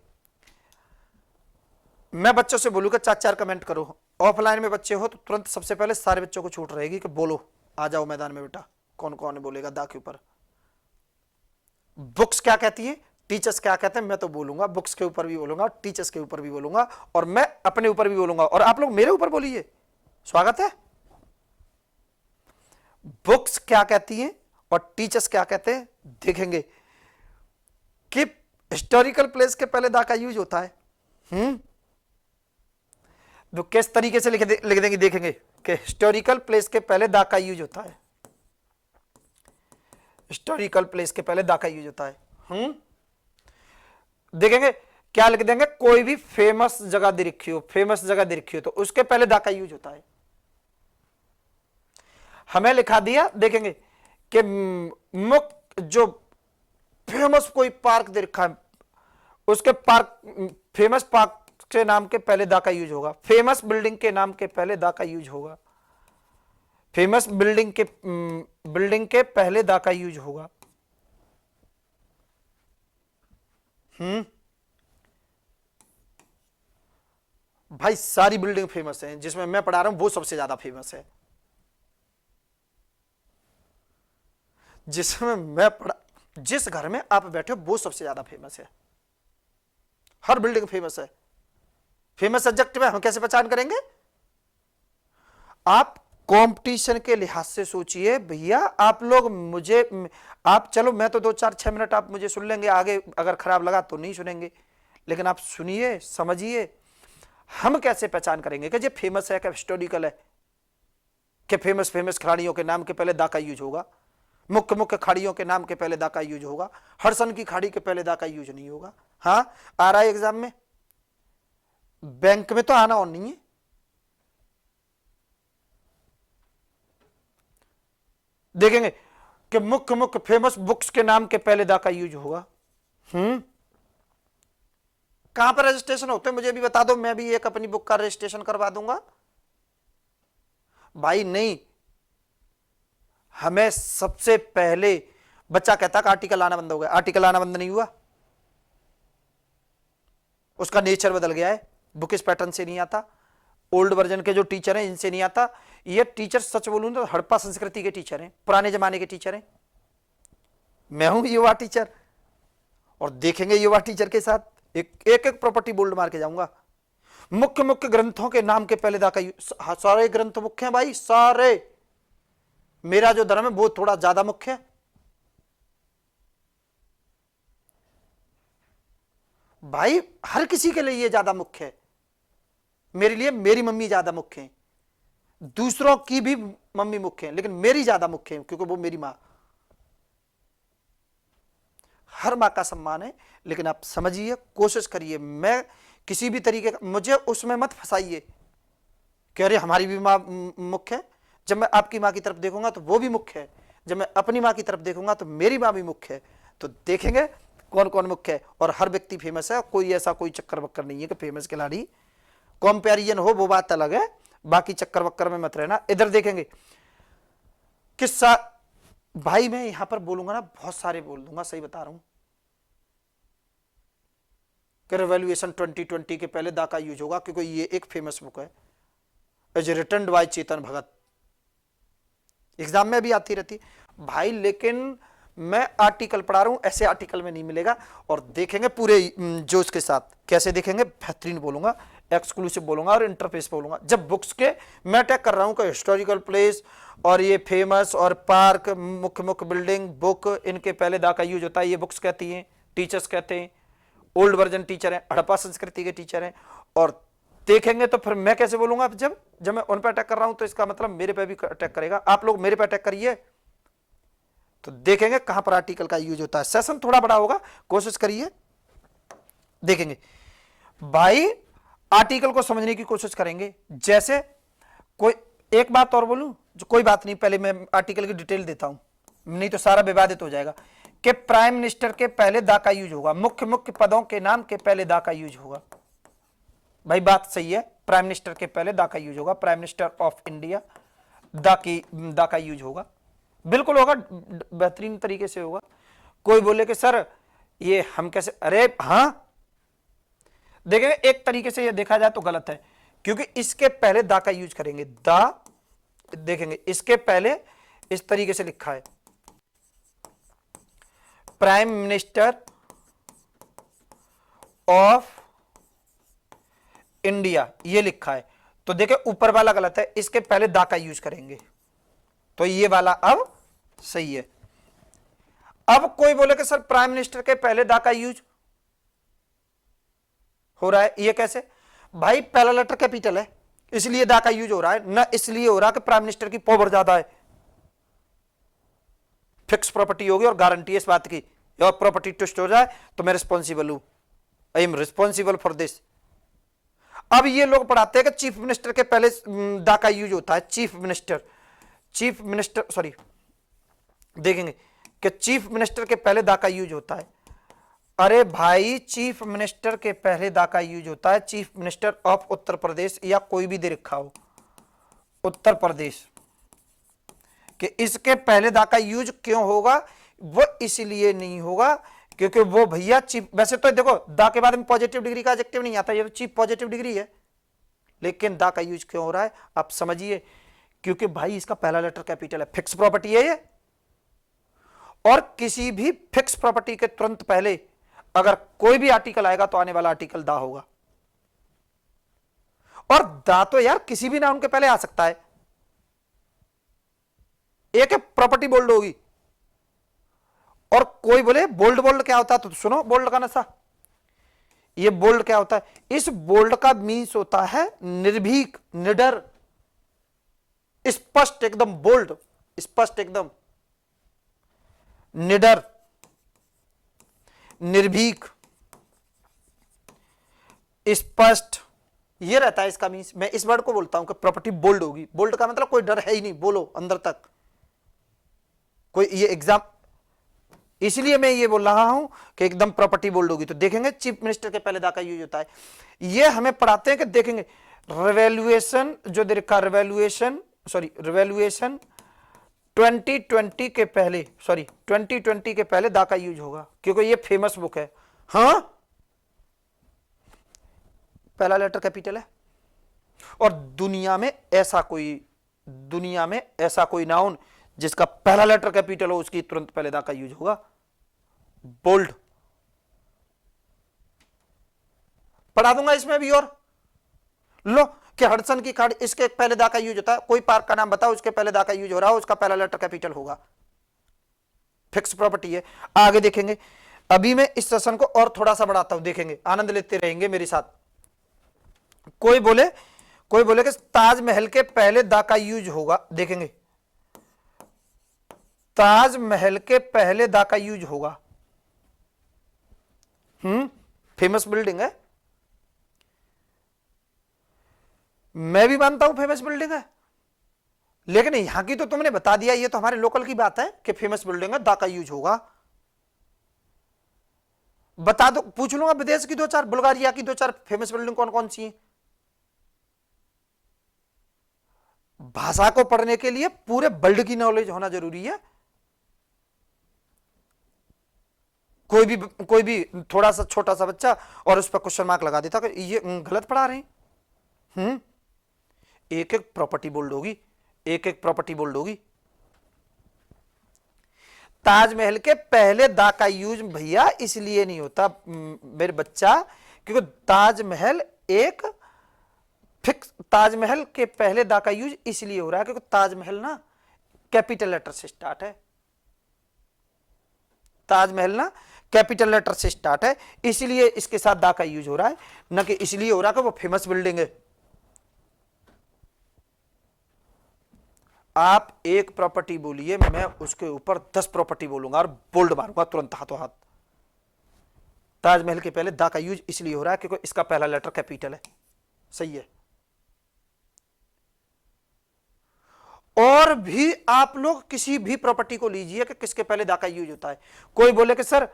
मैं बच्चों से बोलूंगा 4-4 कमेंट करो, ऑफलाइन में बच्चे हो तो तुरंत सबसे पहले सारे बच्चों को छूट रहेगी कि बोलो, आ जाओ मैदान में बेटा, कौन कौन बोलेगा द के ऊपर। बुक्स क्या कहती है, टीचर्स क्या कहते हैं, मैं तो बोलूंगा, बुक्स के ऊपर भी बोलूंगा, टीचर्स के ऊपर भी बोलूंगा, और मैं अपने ऊपर भी बोलूंगा, और आप लोग मेरे ऊपर बोलिए, स्वागत है। बुक्स क्या कहती हैं और टीचर्स क्या कहते हैं, देखेंगे कि हिस्टोरिकल प्लेस के पहले दा का यूज होता है। तो किस तरीके से लिख देंगे, देखेंगे कि हिस्टोरिकल प्लेस के पहले दा का यूज होता है, हिस्टोरिकल प्लेस के पहले दा का यूज होता है। देखेंगे क्या लिख देंगे, कोई भी फेमस जगह दे रखी हो, फेमस जगह दे रखी हो तो उसके पहले दा का यूज होता है। हमें लिखा दिया, देखेंगे कि मुख्य जो फेमस कोई पार्क दे रखा है, उसके पार्क, फेमस पार्क के नाम के पहले दा का यूज होगा, फेमस बिल्डिंग के नाम के पहले दा का यूज होगा, फेमस बिल्डिंग के पहले दा का यूज होगा। भाई सारी बिल्डिंग फेमस है, जिसमें मैं पढ़ा रहा हूं वो सबसे ज्यादा फेमस है, जिसमें मैं पढ़ा, जिस घर में आप बैठे हो वो सबसे ज्यादा फेमस है, हर बिल्डिंग फेमस है। फेमस सब्जेक्ट में हम कैसे पहचान करेंगे, आप कंपटीशन के लिहाज से सोचिए भैया, आप लोग मुझे, आप चलो मैं तो 2-4-6 मिनट आप मुझे सुन लेंगे, आगे अगर खराब लगा तो नहीं सुनेंगे, लेकिन आप सुनिए, समझिए, हम कैसे पहचान करेंगे कि ये फेमस है, क्या हिस्टोरिकल है, कि फेमस खिलाड़ियों के नाम के पहले दा का यूज होगा, मुख्य खाड़ियों के नाम के पहले दा का यूज होगा, हडसन की खाड़ी के पहले दा का यूज नहीं होगा। हाँ, आ रहा है एग्जाम में, बैंक में तो आना और नहीं है। देखेंगे कि मुख्य फेमस बुक्स के नाम के पहले दा का यूज होगा। कहां पर रजिस्ट्रेशन होते हैं मुझे भी बता दो, मैं भी एक अपनी बुक का रजिस्ट्रेशन करवा दूंगा। भाई नहीं, हमें सबसे पहले, बच्चा कहता कि आर्टिकल आना बंद हो गया, आर्टिकल आना बंद नहीं हुआ, उसका नेचर बदल गया है, बुक इस पैटर्न से नहीं आता, ओल्ड वर्जन के जो टीचर हैं इनसे नहीं आता। ये टीचर सच बोलूं तो हड़प्पा संस्कृति के टीचर हैं, पुराने जमाने के टीचर हैं, मैं हूं युवा टीचर, और देखेंगे युवा टीचर के साथ एक प्रॉपर्टी बोल्ड मार के जाऊंगा। मुख्य ग्रंथों के नाम के पहले दा का सारे ग्रंथ मुख्य हैं भाई, सारे, मेरा जो धर्म है वो थोड़ा ज्यादा मुख्य है भाई, हर किसी के लिए ये ज्यादा मुख्य है, मेरे लिए मेरी मम्मी ज्यादा मुख्य है, दूसरों की भी मम्मी मुख्य है, लेकिन मेरी ज्यादा मुख्य है क्योंकि वो मेरी मां, हर मां का सम्मान है। लेकिन आप समझिए, कोशिश करिए, मैं किसी भी तरीके का, मुझे उसमें मत फंसाइए कि अरे हमारी भी मां मुख्य है, जब मैं आपकी मां की तरफ देखूंगा तो वो भी मुख्य है, जब मैं अपनी मां की तरफ देखूंगा तो मेरी मां भी मुख्य है, तो देखेंगे कौन कौन मुख्य है। और हर व्यक्ति फेमस है, कोई ऐसा कोई चक्कर वक्कर नहीं है कि फेमस खिलाड़ी कंपैरिजन हो, वो बात अलग है, बाकी चक्कर वक्कर में मत रहना। इधर देखेंगे किस्सा, भाई मैं यहां पर बोलूंगा ना बहुत सारे बोल दूंगा, सही बता रहा हूं कि रिवॉल्यूशन 2020 के पहले दा का यूज होगा, क्योंकि ये एक फेमस बुक है, as written by Chetan Bhagat, exam में भी आती रहती भाई, लेकिन मैं आर्टिकल पढ़ा रहा हूं, ऐसे आर्टिकल में नहीं मिलेगा। और देखेंगे पूरे जोश के साथ, कैसे देखेंगे, बेहतरीन बोलूंगा, एक्सक्लूसिव बोलूंगा और इंटरफेस बोलूंगा। जब बुक्स के मैं टैग कर रहा हूं कि हिस्टोरिकल प्लेस और ये फेमस और पार्क, मुख्य बिल्डिंग, बुक, इनके पहले दा का यूज होता है, ये बुक्स कहती हैं, टीचर्स कहते हैं, ओल्ड वर्जन टीचर हैं, हड़प्पा संस्कृति के टीचर हैं। और देखेंगे तो फिर मैं कैसे बोलूंगा, जब मैं उन पर अटैक कर रहा हूं तो इसका मतलब मेरे पे भी अटैक करेगा, आप लोग मेरे पे अटैक करिए तो देखेंगे कहां पर आर्टिकल का यूज होता है। सेशन थोड़ा बड़ा होगा, कोशिश करिए, देखेंगे भाई, आर्टिकल को समझने की कोशिश करेंगे। जैसे कोई एक बात और बोलूं, जो कोई बात नहीं, पहले मैं आर्टिकल की डिटेल देता हूं, नहीं तो सारा विवादित हो जाएगा, कि प्राइम मिनिस्टर के पहले दा का यूज होगा, मुख्य पदों के नाम के पहले दा का यूज होगा। भाई बात सही है, प्राइम मिनिस्टर के पहले दा का यूज होगा, प्राइम मिनिस्टर ऑफ इंडिया, दा का यूज होगा, बिल्कुल होगा, बेहतरीन तरीके से होगा। कोई बोले कि सर ये हम कैसे, अरे हां, देखेंगे एक तरीके से ये देखा जाए तो गलत है, क्योंकि इसके पहले दा का यूज करेंगे, दा, देखेंगे इसके पहले इस तरीके से लिखा है, प्राइम मिनिस्टर ऑफ इंडिया, ये लिखा है, तो देखें ऊपर वाला गलत है, इसके पहले दा का यूज करेंगे, तो ये वाला अब सही है। अब कोई बोले कि सर प्राइम मिनिस्टर के पहले दा का यूज हो रहा है, ये कैसे, भाई पहला लेटर कैपिटल है इसलिए दा का यूज हो रहा है, ना इसलिए हो रहा कि प्राइम मिनिस्टर की पावर ज्यादा है, फिक्स प्रॉपर्टी होगी और गारंटी है इस बात की, और प्रॉपर्टी ट्विस्ट हो जाए तो मैं रिस्पॉन्सिबल हूं, I am responsible for this. अब ये लोग पढ़ाते हैं कि चीफ मिनिस्टर के पहले दा का यूज होता है। चीफ मिनिस्टर सॉरी, देखेंगे कि चीफ मिनिस्टर के पहले दा का यूज होता है। अरे भाई, चीफ मिनिस्टर के पहले दा का यूज होता है chief minister of Uttar Pradesh, या कोई भी दे रखा हो उत्तर प्रदेश, कि इसके पहले दा का यूज क्यों होगा? वो इसलिए नहीं होगा क्योंकि वो भैया चीफ, वैसे तो देखो दा के बाद में पॉजिटिव डिग्री का एडजेक्टिव नहीं आता, ये तो चीफ पॉजिटिव डिग्री है, लेकिन दा का यूज क्यों हो रहा है आप समझिए। क्योंकि भाई इसका पहला लेटर कैपिटल है, फिक्स प्रॉपर्टी है ये, और किसी भी फिक्स प्रॉपर्टी के तुरंत पहले अगर कोई भी आर्टिकल आएगा तो आने वाला आर्टिकल दा होगा। और दा तो यार किसी भी नाउन के पहले आ सकता है। एक प्रॉपर्टी बोल्ड होगी, और कोई बोले बोल्ड बोल्ड क्या होता है, तो सुनो बोल्ड का नशा। ये बोल्ड क्या होता है? इस बोल्ड का मीन्स होता है निर्भीक, निडर, स्पष्ट एकदम, बोल्ड स्पष्ट एकदम, निडर, निर्भीक, स्पष्ट, ये रहता है इसका मीन्स। मैं इस वर्ड को बोलता हूं कि प्रॉपर्टी बोल्ड होगी। बोल्ड का मतलब कोई डर है ही नहीं, बोलो अंदर तक कोई, ये एग्जाम, इसलिए मैं ये बोल रहा हूं कि एकदम प्रॉपर्टी बोल्ड होगी। तो देखेंगे चीफ मिनिस्टर के पहले दा का यूज होता है। ये हमें पढ़ाते हैं कि देखेंगे रिवैल्यूएशन जो दे रखा, रिवैल्यूएशन 2020 के पहले, 2020 के पहले दा का यूज होगा, क्योंकि ये फेमस बुक है। हाँ, पहला लेटर कैपिटल है, और दुनिया में ऐसा कोई नाउन जिसका पहला लेटर कैपिटल हो, उसकी तुरंत पहले दा का यूज होगा, बोल्ड। पढ़ा दूंगा इसमें भी। और लो कि हडसन की खाड़ी, इसके पहले दा का यूज होता है। कोई पार्क का नाम बताओ उसके पहले दा का यूज हो रहा हो, उसका पहला लेटर कैपिटल होगा, फिक्स प्रॉपर्टी है। आगे देखेंगे। अभी मैं इस सेशन को और थोड़ा सा बढ़ाता हूं, देखेंगे, आनंद लेते रहेंगे मेरे साथ। कोई बोले कि ताजमहल के पहले दा का यूज होगा, देखेंगे ताजमहल के पहले दा का यूज होगा। फेमस बिल्डिंग है, मैं भी मानता हूं फेमस बिल्डिंग है, लेकिन यहां की तो तुमने बता दिया, ये तो हमारे लोकल की बात है कि फेमस बिल्डिंग है, दा का यूज होगा। बता दो, पूछ लूंगा विदेश की 2-4, बुल्गारिया की 2-4 फेमस बिल्डिंग कौन कौन सी है। भाषा को पढ़ने के लिए पूरे वर्ल्ड की नॉलेज होना जरूरी है। कोई भी थोड़ा सा छोटा सा बच्चा और उस पर क्वेश्चन मार्क लगा देता कि ये गलत पढ़ा रहे हैं। एक एक प्रॉपर्टी बोल्ड होगी, एक एक प्रॉपर्टी बोल्ड होगी। ताजमहल के पहले दा का यूज भैया इसलिए नहीं होता मेरे बच्चा, क्योंकि ताजमहल ताजमहल के पहले दा का यूज इसलिए हो रहा है क्योंकि ताजमहल ना कैपिटल लेटर से स्टार्ट है। ताजमहल ना कैपिटल लेटर से स्टार्ट है, इसलिए इसके साथ दा का यूज हो रहा है, ना कि इसलिए हो रहा है कि वो फेमस बिल्डिंग है। आप एक प्रॉपर्टी बोलिए, मैं उसके ऊपर 10 प्रॉपर्टी बोलूंगा और बोल्ड मारूंगा तुरंत हाथों हाथ। ताजमहल के पहले दा का यूज इसलिए हो रहा है क्योंकि इसका पहला लेटर कैपिटल है। सही है। और भी आप लोग किसी भी प्रॉपर्टी को लीजिए कि किसके पहले दा का यूज होता है। कोई बोले कि सर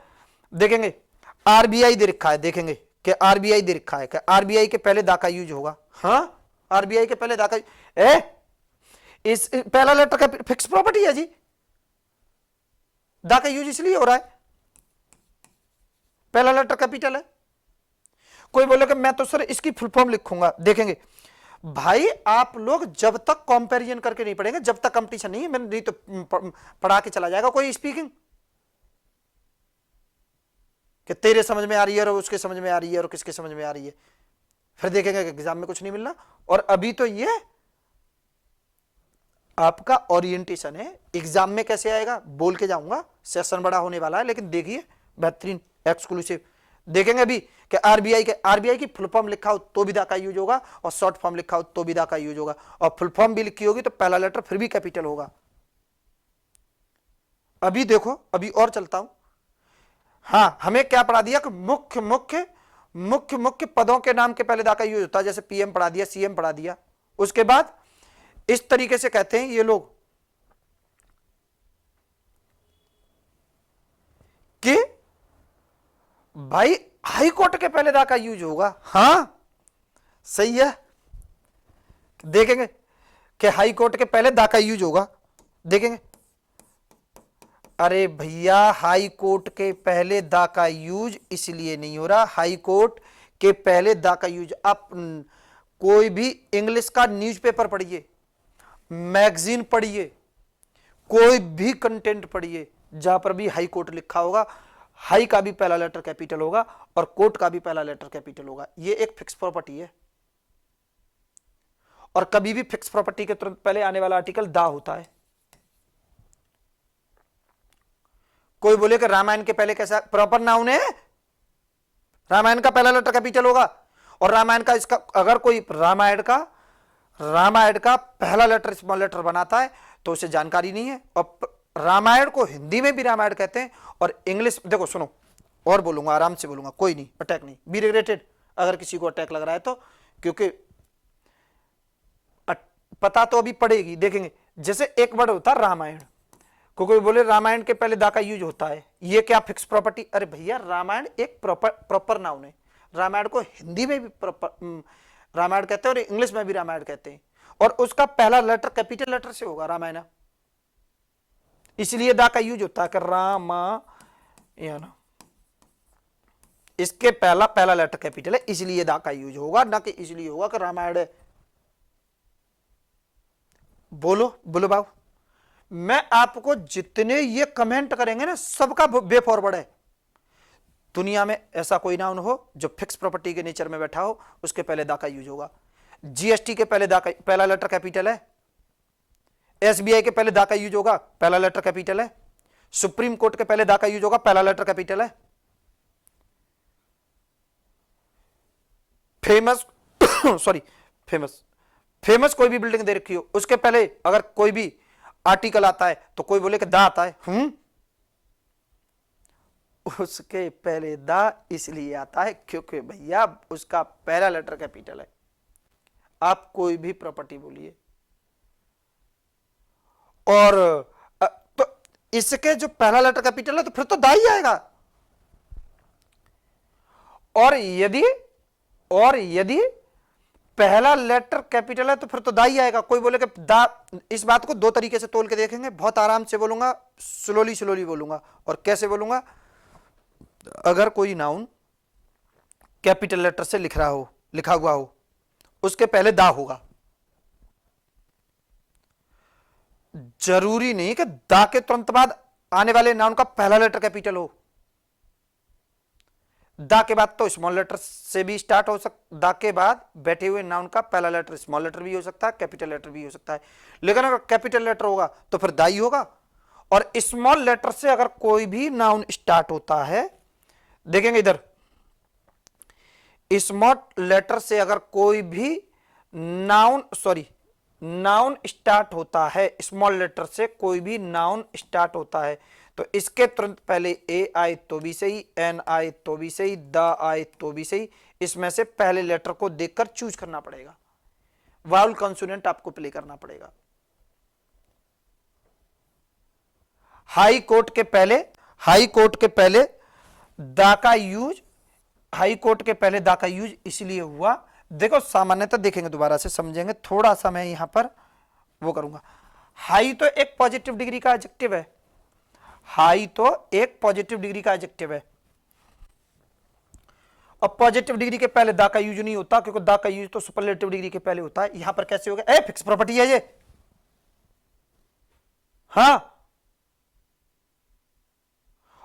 देखेंगे आरबीआई दे रखा है, देखेंगे कि आरबीआई दे रखा है कि आरबीआई के पहले दा का यूज होगा। हाँ, आरबीआई के पहले दा का, इस पहला लेटर का फिक्स प्रॉपर्टी है जी, दा का यूज इसलिए हो रहा है, पहला लेटर कैपिटल है। कोई बोले कि मैं तो सर इसकी फुल फॉर्म लिखूंगा, देखेंगे भाई आप लोग जब तक कंपैरिजन करके नहीं पढ़ेंगे, जब तक कंपटीशन नहीं है, मैं नहीं तो पढ़ा के चला जाएगा कोई स्पीकिंग कि तेरे समझ में आ रही है और उसके समझ में आ रही है और किसके समझ में आ रही है, फिर देखेंगे कि एग्जाम में कुछ नहीं मिलना। और अभी तो ये आपका ओरिएंटेशन है, एग्जाम में कैसे आएगा बोल के जाऊंगा, सेशन बड़ा होने वाला है, लेकिन देखिए बेहतरीन एक्सक्लूसिव देखेंगे अभी कि आरबीआई की फुल फॉर्म लिखा हो तो भी दा का यूज होगा, और शॉर्ट फॉर्म लिखा हो तो भी दा का यूज होगा, और फुल फॉर्म भी लिखी होगी तो पहला लेटर फिर भी कैपिटल होगा। अभी देखो, अभी और चलता हूं। हाँ, हमें क्या पढ़ा दिया कि मुख्य मुख्य मुख्य पदों के नाम के पहले दा का यूज होता है, जैसे पीएम पढ़ा दिया, सीएम पढ़ा दिया। उसके बाद इस तरीके से कहते हैं ये लोग कि भाई हाई कोर्ट के पहले दा का यूज होगा। हां सही है, देखेंगे कि हाई कोर्ट के पहले दा का यूज होगा, देखेंगे। अरे भैया हाई कोर्ट के पहले दा का यूज इसलिए नहीं हो रहा, हाई कोर्ट के पहले दा का यूज, आप कोई भी इंग्लिश का न्यूज़पेपर पढ़िए, मैगजीन पढ़िए, कोई भी कंटेंट पढ़िए, जहां पर भी हाई कोर्ट लिखा होगा, हाई का भी पहला लेटर कैपिटल होगा और कोर्ट का भी पहला लेटर कैपिटल होगा। ये एक फिक्स प्रॉपर्टी है। और कभी भी फिक्स प्रॉपर्टी के तुरंत पहले आने वाला आर्टिकल दा होता है। कोई बोले कि रामायण के पहले कैसा प्रॉपर नाउन है, रामायण का पहला लेटर कैपिटल होगा, और रामायण का इसका अगर कोई रामायण का पहला लेटर स्मॉल लेटर बनाता है तो उसे जानकारी नहीं है। और रामायण को हिंदी में भी रामायण कहते हैं और इंग्लिश, देखो सुनो और बोलूंगा, आराम से बोलूंगा, कोई नहीं, अटैक नहीं, बी रिग्रेटेड अगर किसी को अटैक लग रहा है तो, क्योंकि पता तो अभी पड़ेगी, देखेंगे। जैसे एक वर्ड होता है रामायण, कोई बोले रामायण के पहले दा का यूज होता है, ये क्या फिक्स प्रॉपर्टी? अरे भैया रामायण एक प्रॉपर नाउन है, रामायण को हिंदी में भी रामायण कहते हैं और इंग्लिश में भी रामायण कहते हैं, और उसका पहला लेटर कैपिटल लेटर से होगा रामायण, इसलिए दा का यूज होता है कि रामायण, इसके पहला लेटर कैपिटल है, इसलिए दा का यूज होगा, ना कि इसलिए होगा कि रामायण है। बोलो बोलो बाबू, मैं आपको जितने ये कमेंट करेंगे ना सबका वे फॉरवर्ड है। दुनिया में ऐसा कोई नाउन हो जो फिक्स प्रॉपर्टी के नेचर में बैठा हो, उसके पहले दा का यूज होगा। जीएसटी के पहले दा का पहला लेटर कैपिटल है, एसबीआई के पहले दा का यूज होगा, पहला लेटर कैपिटल है, सुप्रीम कोर्ट के पहले दा का यूज होगा, पहला लेटर कैपिटल है, फेमस सॉरी फेमस कोई भी बिल्डिंग दे रखी हो, उसके पहले अगर कोई भी आर्टिकल आता है तो कोई बोले कि दा आता है, उसके पहले दा इसलिए आता है क्योंकि भैया उसका पहला लेटर कैपिटल है। आप कोई भी प्रॉपर्टी बोलिए, और तो इसके जो पहला लेटर कैपिटल है तो फिर तो दा ही आएगा। और यदि पहला लेटर कैपिटल है तो फिर तो दा ही आएगा। कोई बोले कि दा, इस बात को दो तरीके से तोल के देखेंगे, बहुत आराम से बोलूंगा, स्लोली बोलूंगा। और कैसे बोलूंगा? अगर कोई नाउन कैपिटल लेटर से लिखा हुआ हो, उसके पहले दा होगा। जरूरी नहीं कि दा के तुरंत बाद आने वाले नाउन का पहला लेटर कैपिटल हो। दा के बाद तो स्मॉल लेटर से भी स्टार्ट हो सकता, दा के बाद बैठे हुए नाउन का पहला लेटर स्मॉल लेटर भी हो सकता है, कैपिटल लेटर भी हो सकता है। लेकिन अगर कैपिटल लेटर होगा तो फिर दा ही होगा। और स्मॉल लेटर से अगर कोई भी नाउन स्टार्ट होता है, देखेंगे इधर, स्मॉल लेटर से अगर कोई भी नाउन स्टार्ट होता है, स्मॉल लेटर से कोई भी नाउन स्टार्ट होता है, तो इसके तुरंत पहले ए आए तो भी सही, एन आए तो भी सही, द आए तो भी सही। इसमें से पहले लेटर को देखकर चूज करना पड़ेगा, वाउल कॉन्सोनेंट आपको प्ले करना पड़ेगा। हाई कोर्ट के पहले दा का यूज इसलिए हुआ, देखो सामान्यतः देखेंगे, दोबारा से समझेंगे, थोड़ा सा मैं यहां पर वो करूंगा। हाई तो एक पॉजिटिव डिग्री का एडजेक्टिव है, और पॉजिटिव डिग्री के पहले दा का यूज नहीं होता, क्योंकि दा का यूज तो सुपरलेटिव डिग्री के पहले होता है। यहां पर कैसे होगा? ए फिक्स प्रॉपर्टी है ये, हाँ।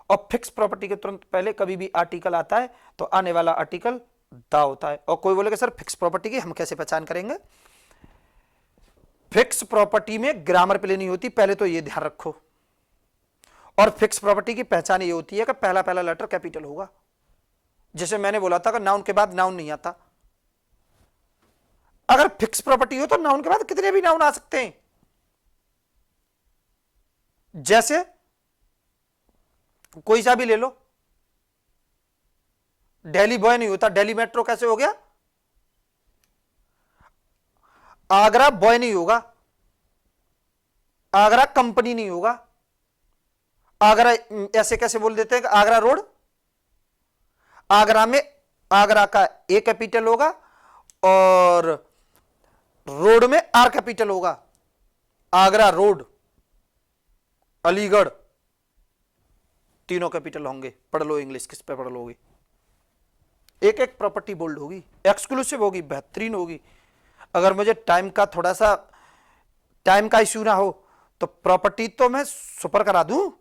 और फिक्स प्रॉपर्टी के तुरंत पहले कभी भी आर्टिकल आता है तो आने वाला आर्टिकल दा होता है। और कोई बोलेगा सर फिक्स प्रॉपर्टी की हम कैसे पहचान करेंगे? फिक्स प्रॉपर्टी में ग्रामर प्ले नहीं होती, पहले तो ये ध्यान रखो। और फिक्स प्रॉपर्टी की पहचान ये होती है कि पहला लेटर कैपिटल होगा। जैसे मैंने बोला था कि नाउन के बाद नाउन नहीं आता। अगर फिक्स प्रॉपर्टी हो तो नाउन के बाद कितने भी नाउन आ सकते हैं। जैसे कोई सा भी ले लो, दिल्ली बॉय नहीं होता, दिल्ली मेट्रो कैसे हो गया? आगरा बॉय नहीं होगा, आगरा कंपनी नहीं होगा, आगरा ऐसे कैसे बोल देते हैं कि आगरा रोड? आगरा में आगरा का ए कैपिटल होगा और रोड में आर कैपिटल होगा। आगरा रोड, अलीगढ़, तीनों कैपिटल होंगे। पढ़ लो इंग्लिश, किस पे पढ़ लोगे? एक एक प्रॉपर्टी बोल्ड होगी, एक्सक्लूसिव होगी, बेहतरीन होगी। अगर मुझे टाइम का थोड़ा सा टाइम का इश्यू ना हो तो प्रॉपर्टी तो मैं सुपर करा दूं।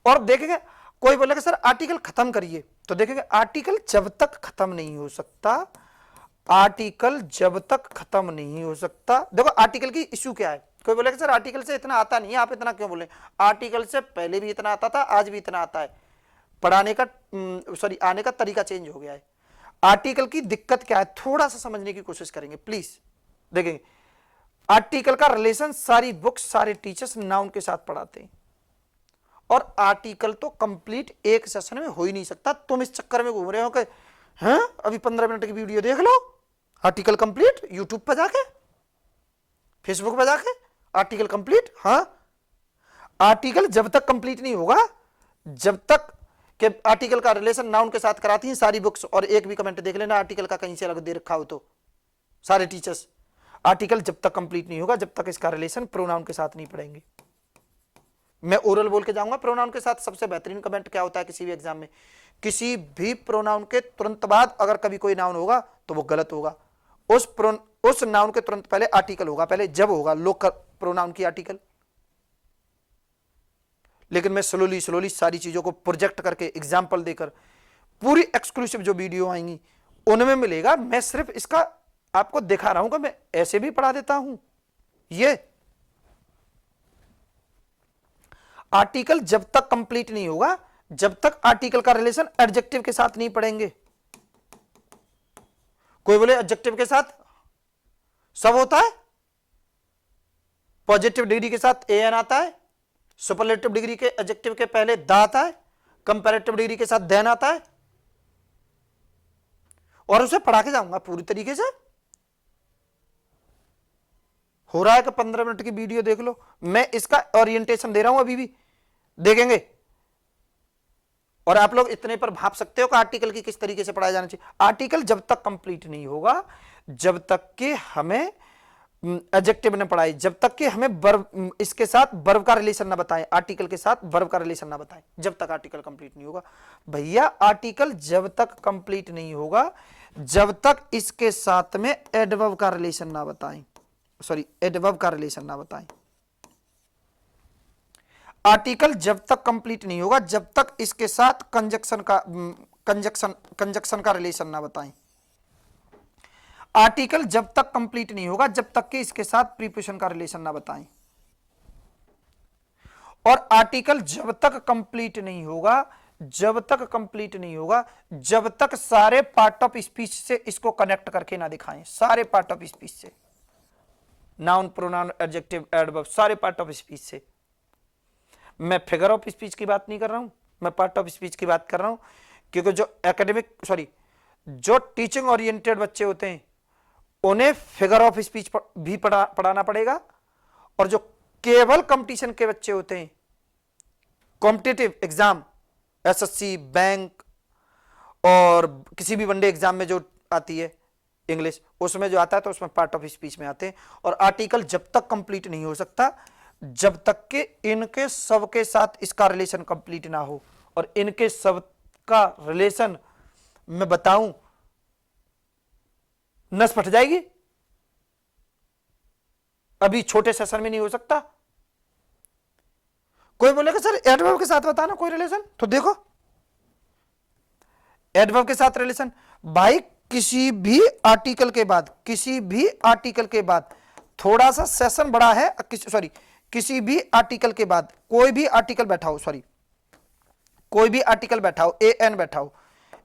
और देखेंगे कोई बोलेगा सर आर्टिकल खत्म करिए, तो देखेंगे आर्टिकल जब तक खत्म नहीं हो सकता, आर्टिकल जब तक खत्म नहीं हो सकता। देखो आर्टिकल की इश्यू क्या है, कोई बोलेगा सर आर्टिकल से इतना आता नहीं है, आप इतना क्यों बोले? आर्टिकल से पहले भी इतना आता था, आज भी इतना आता है। पढ़ाने का आने का तरीका चेंज हो गया है। आर्टिकल की दिक्कत क्या है, थोड़ा सा समझने की कोशिश करेंगे प्लीज। देखेंगे आर्टिकल का रिलेशन सारी बुक्स, सारे टीचर्स नाउन के साथ पढ़ाते हैं, और आर्टिकल तो कंप्लीट एक सेशन में हो ही नहीं सकता। तुम इस चक्कर में घूम रहे हो कि हैं अभी 15 मिनट की वीडियो देख लो, आर्टिकल कंप्लीट, यूट्यूब पर जाके, फेसबुक पर जाके आर्टिकल कंप्लीट। हाँ, आर्टिकल जब तक कंप्लीट नहीं होगा, जब तक कि आर्टिकल का रिलेशन नाउन के साथ कराती हैं सारी बुक्स। और एक भी कमेंट देख लेना आर्टिकल का कहीं से अलग दे रखा हो तो, सारे टीचर्स, आर्टिकल जब तक कंप्लीट नहीं होगा, जब तक इसका रिलेशन प्रोनाउन के साथ नहीं पढ़ेंगे। मैं ओरल बोल के जाऊंगा प्रोनाउन के साथ। सबसे बेहतरीन कमेंट क्या होता है किसी भी एग्जाम में? किसी भी प्रोनाउन के तुरंत बाद अगर कभी कोई नाउन होगा तो वो गलत होगा। उस नाउन के तुरंत पहले आर्टिकल होगा, पहले जब होगा लोकल प्रोनाउन की आर्टिकल। लेकिन मैं स्लोली सारी चीजों को प्रोजेक्ट करके एग्जाम्पल देकर पूरी एक्सक्लूसिव जो वीडियो आएंगी उनमें मिलेगा। मैं सिर्फ इसका आपको दिखा रहा हूं कि मैं ऐसे भी पढ़ा देता हूं। ये आर्टिकल जब तक कंप्लीट नहीं होगा, जब तक आर्टिकल का रिलेशन एडजेक्टिव के साथ नहीं पढ़ेंगे। कोई बोले एडजेक्टिव के साथ सब होता है, पॉजिटिव डिग्री के साथ एन आता है, सुपरलेटिव डिग्री के एडजेक्टिव के पहले द आता है, कंपैरेटिव डिग्री के साथ देन आता है, और उसे पढ़ा के जाऊंगा पूरी तरीके से। हो रहा है कि 15 मिनट की वीडियो देख लो, मैं इसका ओरिएंटेशन दे रहा हूं, अभी भी देखेंगे। और आप लोग इतने पर भाप सकते हो कि आर्टिकल की किस तरीके से पढ़ाया जाना चाहिए। आर्टिकल जब तक कंप्लीट नहीं होगा, जब तक कि हमें एडजेक्टिव न पढ़ाए, जब तक कि हमें वर्ब, इसके साथ वर्ब का रिलेशन ना बताएं, आर्टिकल के साथ वर्ब का रिलेशन ना बताएं, जब तक आर्टिकल कंप्लीट नहीं होगा। भैया आर्टिकल जब तक कंप्लीट नहीं होगा, जब तक इसके साथ में एडवर्ब का रिलेशन ना बताएं, एडवर्ब का रिलेशन ना बताएं। आर्टिकल जब तक कंप्लीट नहीं होगा, जब तक इसके साथ कंजक्शन का रिलेशन ना बताएं। आर्टिकल जब तक कंप्लीट नहीं होगा, जब तक कि इसके साथ प्रीपोजिशन का रिलेशन ना बताएं। और आर्टिकल जब तक कंप्लीट नहीं होगा, जब तक सारे पार्ट ऑफ स्पीच से इसको कनेक्ट करके ना दिखाएं। सारे पार्ट ऑफ स्पीच से, नाउन, प्रोनाउन, एडजेक्टिव, एडवर्ब, सारे पार्ट ऑफ स्पीच से। मैं फिगर ऑफ स्पीच की बात नहीं कर रहा हूं, मैं पार्ट ऑफ स्पीच की बात कर रहा हूं। क्योंकि जो टीचिंग ओरिएंटेड बच्चे होते हैं उन्हें फिगर ऑफ स्पीच भी पढ़ाना पड़ेगा, और जो केवल कंपटीशन के बच्चे होते हैं, कॉम्पिटिटिव एग्जाम, एसएससी, बैंक और किसी भी वनडे एग्जाम में जो आती है इंग्लिश, उसमें जो आता है तो उसमें पार्ट ऑफ स्पीच में आते हैं। और आर्टिकल जब तक कंप्लीट नहीं हो सकता, जब तक कि इनके सब के साथ इसका रिलेशन कंप्लीट ना हो। और इनके सब का रिलेशन मैं बताऊं, नस फट जाएगी। अभी छोटे सेशन में नहीं हो सकता। कोई बोलेगा सर एडवर्ब के साथ बताना कोई रिलेशन, तो देखो एडवर्ब के साथ रिलेशन, भाई किसी भी आर्टिकल के बाद थोड़ा सा सेशन बड़ा है, किसी भी आर्टिकल के बाद कोई भी आर्टिकल बैठा हो, ए एन बैठा हो,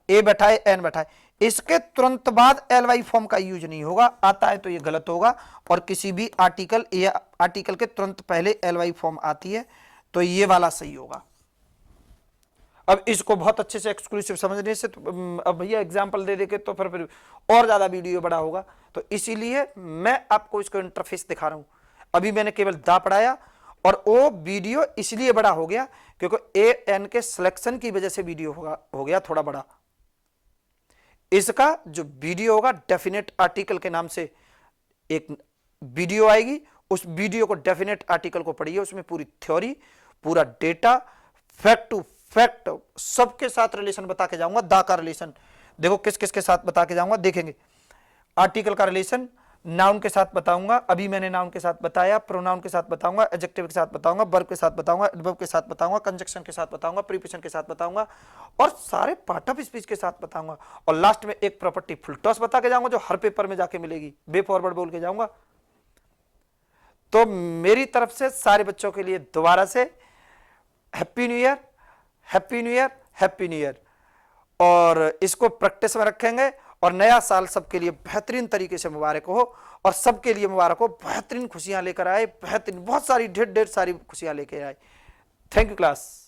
ए बैठा है, एन बैठा है, इसके तुरंत बाद एलवाई फॉर्म का यूज नहीं होगा। आता है तो ये गलत होगा। और किसी भी आर्टिकल के तुरंत पहले एलवाई फॉर्म आती है तो ये वाला सही होगा। अब इसको बहुत अच्छे से एक्सक्लूसिव समझने से तो अब भैया एग्जाम्पल दे देके तो फिर और ज्यादा वीडियो बड़ा होगा, तो इसीलिए मैं आपको इसको इंटरफेस दिखा रहा हूं। अभी मैंने केवल दा पढ़ाया और वो वीडियो इसलिए बड़ा हो गया क्योंकि ए एन के सिलेक्शन की वजह से वीडियो हो गया थोड़ा बड़ा। इसका जो वीडियो होगा डेफिनेट आर्टिकल के नाम से एक वीडियो आएगी, उस वीडियो को डेफिनेट आर्टिकल को पढ़िए, उसमें पूरी थ्योरी, पूरा डेटा, फैक्ट टू फैक्ट सबके साथ रिलेशन बता के जाऊंगा। दा का रिलेशन देखो किस किस के साथ बता के जाऊंगा, देखेंगे। आर्टिकल का रिलेशन नाउन के साथ बताऊंगा, अभी मैंने नाउन के साथ बताया, प्रोनाउन के साथ बताऊंगा, एडजेक्टिव के साथ बताऊंगा, वर्ब के साथ बताऊंगा, एडवर्ब के साथ बताऊंगा, कंजक्शन के साथ बताऊंगा, प्रीपोजिशन के साथ बताऊंगा और सारे पार्ट ऑफ स्पीच के साथ बताऊंगा। और लास्ट में एक प्रॉपर्टी फुल टॉस बता के जाऊंगा जो हर पेपर में जाके मिलेगी, वे फॉरवर्ड बोल के जाऊंगा। तो मेरी तरफ से सारे बच्चों के लिए दोबारा से happy new year, happy new year, happy new year. और इसको प्रैक्टिस में रखेंगे और नया साल सबके लिए बेहतरीन तरीके से मुबारक हो और सबके लिए मुबारक हो, बेहतरीन खुशियां लेकर आए, बेहतरीन बहुत सारी ढेर ढेर सारी खुशियां लेकर आए। Thank you class.